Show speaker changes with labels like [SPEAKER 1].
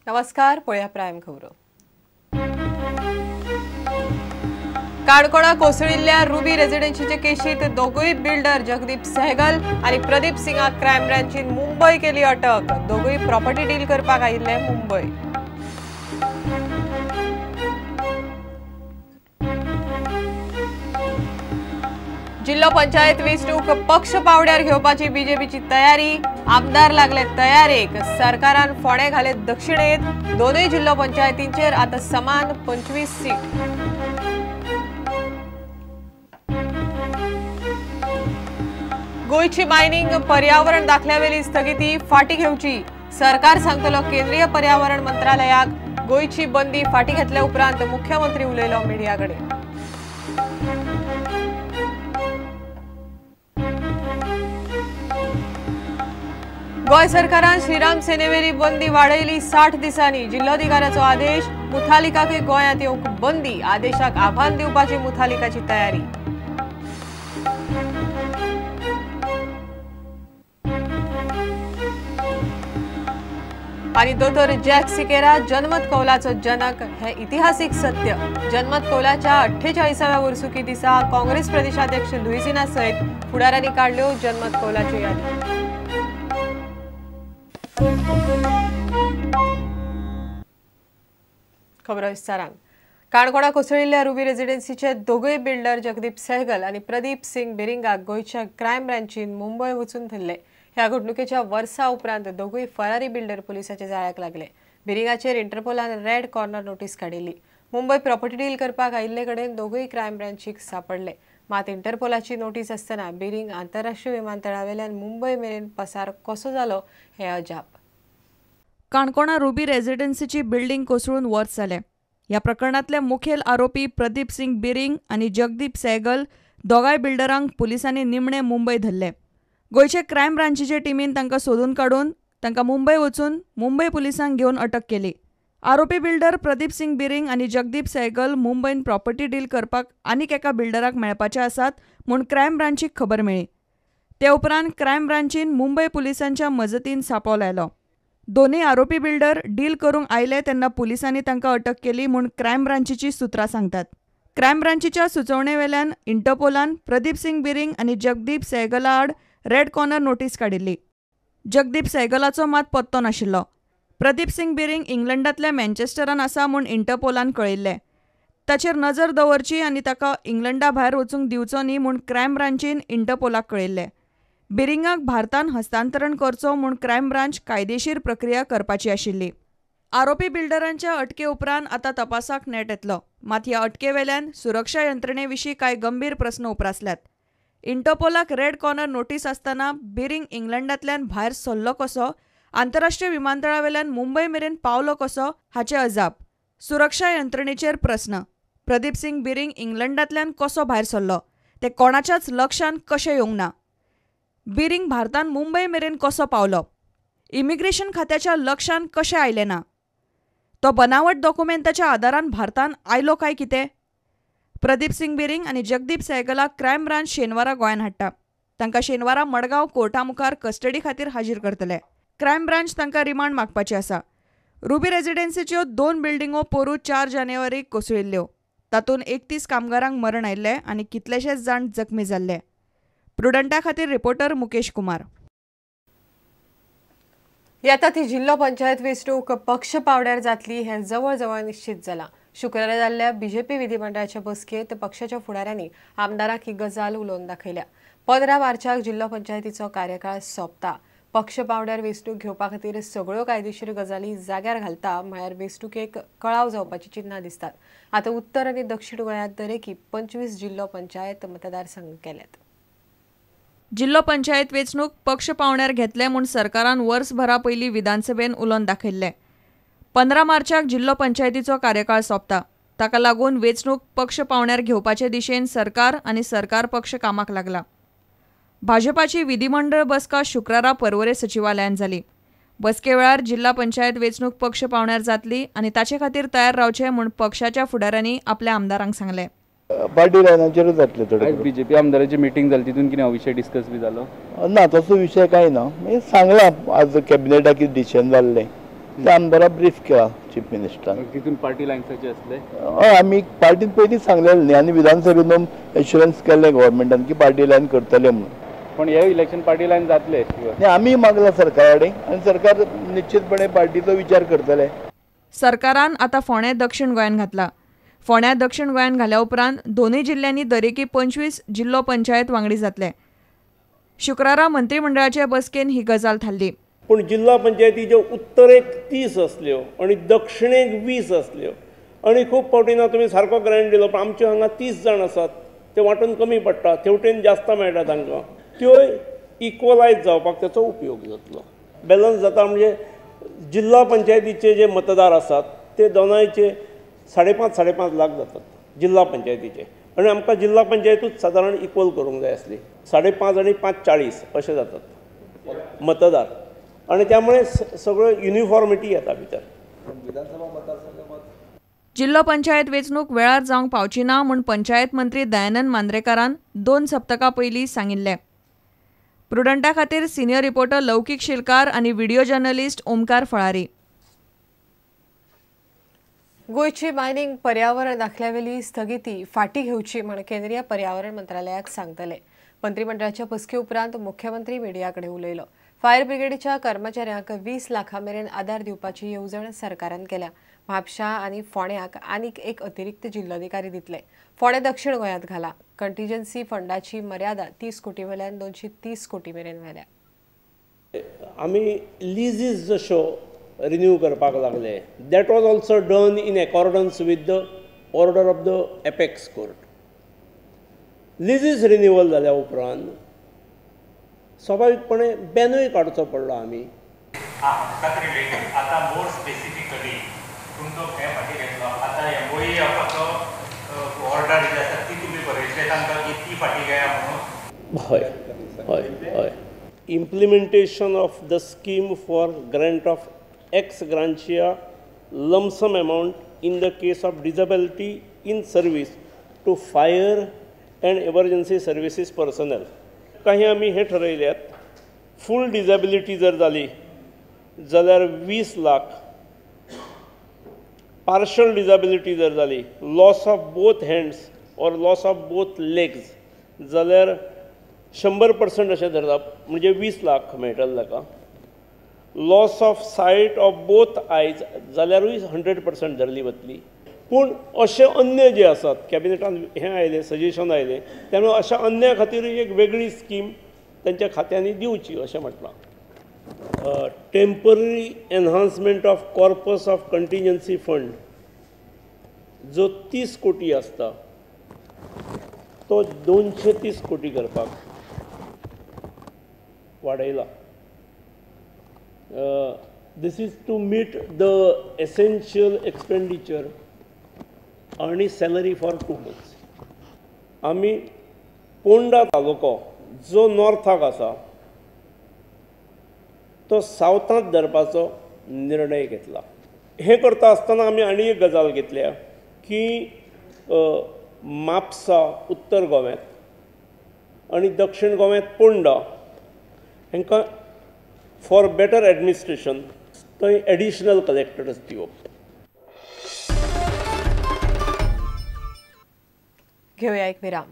[SPEAKER 1] नमस्कार, पळया प्रायम खबरो। काणकोणा कोसळिल्ल्या रुबी रेजिडेन्सीचे केशीत दोगूय बिल्डर जगदीप सहगल आणि प्रदीप सिंगाक क्रायम ब्रांचीन मुंबई केली अटक। दोगूय प्रॉपर्टी डील करपाक आयिल्ले मुंबई। जिल्हा पंचायत वेंचणूक पक्ष पावड्यार घेवपाची बीजेपीची तयारी। आमदार लागले तयारेक। सरकारान फोंडे घालेत दक्षिणेत। दोनूय जिल्हा पंचायतींचेर आता समान 25 सीट। गोयची मायनिंग पर्यावरण दाखल्यावेली स्थगिती फाटी घेवची। सरकार सांगतलो केंद्रीय पर्यावरण मंत्रालयाक। गोयची बंदी फाटी घेतल्या उपरांत मुख्यमंत्री उलयलो मिडियाकडे। गोय सरकारान श्रीराम सेनेवेली बंदी वाडयली 60 दिसांनी। जिल्हाधिकाऱ्याचो आदेश। मुथालिकाक गोंयांत येवंक बंदी। आदेशाक आव्हान दिवपाची मुथालिकाची तयारी। आणि दोतोर जॅक सिकेरा जनमत कौलाचो जनक हे इतिहासिक सत्य। जनमत कौलाच्या 48व्या वर्सुकी दिसा काँग्रेस प्रदेशाध्यक्ष लुइसिना सयत फुडाऱ्यांनी काढल्यो जनमत कौलाची यादी। खबरो विस्तारान। काणकोणा कोसळिल्ल्या रुबी रेजिडेन्सीचे दोगूय बिल्डर जगदीप सहगल आणि प्रदीप सिंग बिरिंगाक गोयच्या क्रायम ब्रांचीन मुंबई वचून धरले। ह्या घडणुकेच्या वर्सा उपरांत दोगूय फरारी बिल्डर पुलिसाच्या जाळ्याक लागले। बिरिंगाचेर इंटरपोलान रेड कॉर्नर नोटीस काडिल्ली। मुंबई प्रॉपर्टी डील करपाक आयिल्ले कडेन दोगूय क्रायम ब्रांचीक सापडले। मात इंटरपोलाची नोटीस आसतना बिरिंग आंतरराष्ट्रीय विमानतळावेल्यान मुंबई मेरेन पसार कसो जालो हे अजाप।
[SPEAKER 2] काणकोणा रुबी रेजिडेन्सीची बिल्डिंग कोसळून वर्स जाले। ह्या प्रकरणातले मुखेल आरोपी प्रदीप सिंग बिरिंग आणि जगदीप सहगल दोगाय बिल्डरांक पुलिसांनी निमणे मुंबई धरले। गोयचे क्रायम ब्रांचीचे टीमीन तांकां सोदून काडून तांकां मुंबई वचून मुंबई पुलिसांक घेवन अटक केली। आरोपी बिल्डर प्रदीप सिंग बिरिंग आणि जगदीप सहगल मुंबईन प्रॉपर्टी डील करपाक आनीक एका बिल्डराक मेळपाचे आसात म्हूण क्रायम ब्रांचीक खबर मेळ्ळी। ते उपरांत क्रायम ब्रांचीन मुंबई पुलिसांच्या मजतीन सांपो लायलो। दोन्ही आरोपी बिल्डर डील करूंक आयले तेन्ना पुलिसांनी तांकां अटक केली म्हूण क्रायम ब्रांचीची सुत्रां सांगतात। क्रायम ब्रांचीच्या सुचोवणेवेल्यान इंटरपोलान प्रदीप सिंग बिरिंग आणि जगदीप सहगला आड रेड कॉर्नर नोटीस काडिल्ली। जगदीप सहगलाचो मात पत्तो नाशिल्लो। प्रदीप सिंग बिरिंग इंग्लंडांतल्या मँचेस्टरान आसा म्हूण इंटरपोलान कळयिल्लें। ताचेर नजर दवरची आनी ताका इंग्लंडा भायर वचूंक दिवचो न्ही म्हूण क्रायम ब्रांचीन इंटरपोलाक कळयिल्लें। बिरिंगाक भारतान हस्तांतरण करचो म्हूण क्रायम ब्रांच कायदेशीर प्रक्रिया करपाची आशिल्ली। आरोपी बिल्डरांच्या अटके उपरांत आतां तपासाक नेट येतलो। मात ह्या अटकेवेल्यान सुरक्षा यंत्रणेविशीं कांय गंभीर प्रस्न उप्रासल्यात। इंटरपोलाक रेड कॉर्नर नोटीस आसतना बिरिंग इंग्लंडांतल्यान भायर सरलो कसो, आंतरराष्ट्रीय विमानतळावेल्यान मुंबय मेरेन पावलो कसो हाचे अजाप। सुरक्षा यंत्रणेचेर प्रस्न। प्रदीप सिंग बिरिंग इंग्लंडांतल्यान कसो भायर सरलो ते कोणाच्याच लक्षांत कशें येवंक ना। बिरिंग भारतान मुंबय मेरेन कसो पावलो, इमिग्रेशन खात्याच्या लक्षांत कशें आयलें ना। तो बनावट डॉक्युमेंटाच्या आदारान भारतान आयलो काय कितें। प्रदीप सिंग बिरिंग आणि जगदीप सहगलाक क्रायम ब्रांच शेनवारा गोंयान हाडटा। तांकां शेनवारा मडगांव कोर्टा मुखार कस्टडी खातीर हाजीर करतले। क्रायम ब्रांच तांकां रिमांड मागपाची आसा। रुबी रेजिडेन्सीच्यो 2 बिल्डिंगो पोरूं 4 जानेवारीक कोसळिल्ल्यो। तातूंत 31 कामगारांक मरण आयिल्लें आनी कितलेशेच जाण जखमी जाल्ले। प्रुडंटा खातीर रिपोर्टर मुकेश कुमार।
[SPEAKER 1] येता ती जिल्हा पंचायत वेंचणूक पक्ष पावड्यार जातली हें जवळ जवळ निश्चित जालां। शुक्रारा जाल्ल्या बीजेपी विधिमंडळाच्या बसकेत पक्षाच्या फुडाऱ्यांनी आमदारांक ही गजाल उलोवन दाखयल्या। 15 मार्चाक जिल्हा पंचायतीचो कार्यकाळ सोंपता। पक्ष पावड्यार वेंचणूक घेवपा खातीर सगळ्यो कायदेशीर गजाली जाग्यार घालता म्हळ्यार वेंचणुकेक कळाव जावपाची चिन्हां दिसतात। आतां उत्तर आनी दक्षिण गोंयांत दरेकी 25 जिल्हा पंचायत मतदारसंघ केल्यात।
[SPEAKER 2] जिल्हा पंचायत वेंचणूक पक्ष पावण्यार घेतले म्हूण सरकारान वर्सभरा पयलीं विधानसभेन उलोवन दाखयल्लें। 15 मार्चाक जिल्हा पंचायतीचो कार्यकाळ सोंपता। ताका लागून वेंचणूक पक्ष पावण्यार घेवपाचे दिशेन सरकार आनी सरकार पक्ष कामाक लागला। भाजपाची विधिमंडळ बसका शुक्रारा पर्वरे सचिवालयान जाली। बसके वेळार जिल्हा पंचायत वेंचणूक पक्ष पावण्यार जातली आनी ताचे खातीर तयार रावचे म्हूण पक्षाच्या फुडाऱ्यांनी आपल्या आमदारांक सांगलें।
[SPEAKER 3] पार्टी लायनाचेरूच जातले थोडे।
[SPEAKER 4] बीजेपी आमदाराची मीटिंग जाली तितून कितें विषय डिस्कस बी जालो
[SPEAKER 3] ना? तसो विषय काय ना। सांगला आज कॅबिनेटाक डिसिजन जाल्लें त्या आमदाराक ब्रीफ केला चीफ मिनिस्टरान.
[SPEAKER 4] तितून पार्टी लायन्साचे असले.
[SPEAKER 3] हय, आमी पार्टीन पयलींच सांगलेलें न्ही आनी विधानसभेन एश्युरन्स केल्लें गव्हर्मेंटान की पार्टी लायन करतले म्हणून.
[SPEAKER 4] पण हे इलेक्शन पार्टी लायन जातले.
[SPEAKER 3] आनी आमी मागला सरकारा कडेन आनी सरकार निश्चितपणे पार्टीचो विचार करतले.
[SPEAKER 2] सरकारान आतां फोंडे दक्षिण गोंयान घातला. फोंड्या दक्षिण गोंयान घाल्या उपरांत दोनूय जिल्ल्यांनी दरेकी 25 जिल्लो पंचायत वांगडी जातले. शुक्रारा मंत्रिमंडळाचे बसकेन ही गजाल थारली.
[SPEAKER 5] पूण जिल्ला पंचायतीच्यो उत्तरेक 30 असल्यो आणि दक्षिणेक 20 असल्यो आणि खूब फावटी ना तुमी सारको ग्रँड दिलो पण आमचे हांगा 30 जाण आसात ते वांटून कमी पडटा तेवटेन जास्त मेळटा तांकां. त्यो इक्वलायज जावपाक ताचो उपयोग जातलो. बॅलन्स जाता म्हणजे जिल्ला पंचायतीचे जे मतदार आसात ते दोनांयचे 5.5 लाख जातात जिल्ला पंचायतीचे आणि आमकां जिल्ला पंचायतूच सादारण इक्वल करूंक जाय आसली. 5.5 आणि 5 40 अशे जातात मतदार आणि त्यामुळे सगळं युनिफॉर्मिटी येता भितर.
[SPEAKER 2] जिल्लो पंचायत वेंचणूक वेळार जावंक पावची ना म्हूण पंचायत मंत्री दयानंद मांद्रेकारान 2 सप्तकां पयलीं सांगिल्लें. प्रुडंटा खातीर सिनियर रिपोर्टर लौकीक शिलकार आनी व्हिडिओ जर्नलिस्ट ओमकार फळारी.
[SPEAKER 1] गोयची मायनिंग पर्यावरण दाखल्यावेली स्थगिती फाटी घेवची म्हण केंद्रीय पर्यावरण मंत्रालयाक सांगतले. मंत्रिमंडळाच्या बसके उपरांत मुख्यमंत्री मिडिया कडेन उलयलो. फायर ब्रिगेडीच्या कर्मचाऱ्यांक 20 लाखां मेरेन आदार दिवपाची येवजण सरकारान केल्या. म्हापशा आनी फोंड्याक आनीक एक अतिरिक्त जिल्लोधिकारी दितले. फोंडे दक्षिण गोंयांत घाला. कंटिजन्सी फंडाची मर्यादा 30 कोटी वयल्यान 230 कोटी मेरेन व्हेल्या.
[SPEAKER 5] आमी लिजीस जश्यो रिन्यू करपाक लागले. That was also done in accordance with the order of the apex court. Leases renewal जाल्या उपरांत स्वाभाविकपणे बॅनूय काडचो पडलो आमी.
[SPEAKER 6] आता मोर स्पेसिफिकली तुमचो हे फाटी घेतलो आता एमओई येवपाचो ऑर्डर जी आसा ती तुमी बरयतले तांकां की ती फाटी घेया म्हणून.
[SPEAKER 5] हय हय हय. Implementation of the scheme for Grant of ex gratia lump sum amount in the case of disability in service to fire and emergency services personnel. काही आमी हे ठरयल्यात फूल डिसेबिलिटी जर जाली जाल्यार 20 लाख. पार्शल डिसेबिलिटी जर जाली loss of both hands or loss of both legs जाल्यार 100% अशें धरता म्हणजे 20 लाख मेळटले ताका. Loss of sight of both eyes जाल्यारूय 100% धरली वतली. पूण अशे अन्य जे आसात कॅबिनेटान हें आयलें सजेशन आयलें त्यामुळे अशा अन्या खातीरूय एक वेगळी स्कीम तांच्या खात्यांनी दिवची अशें म्हटलां. Temporary enhancement of corpus of contingency fund जो 30 कोटी आसता तो 230 कोटी करपाक वाडयला. This is to meet the essential expenditure आणि सॅलरी फॉर 2 months. आमी पोंडा तालुको जो नॉर्थाक आसा तो सावथांत धरपाचो निर्णय घेतला. हे करता आसतना आमी आनी एक गजाल घेतल्या की म्हापसा उत्तर गोव्यांत आणि दक्षिण गोव्यांत पोंडा हांकां फॉर बेटर एडमिनिस्ट्रेशन थंय एडिशनल कलेक्टर्स दिवप.
[SPEAKER 1] घेऊया एक विराम.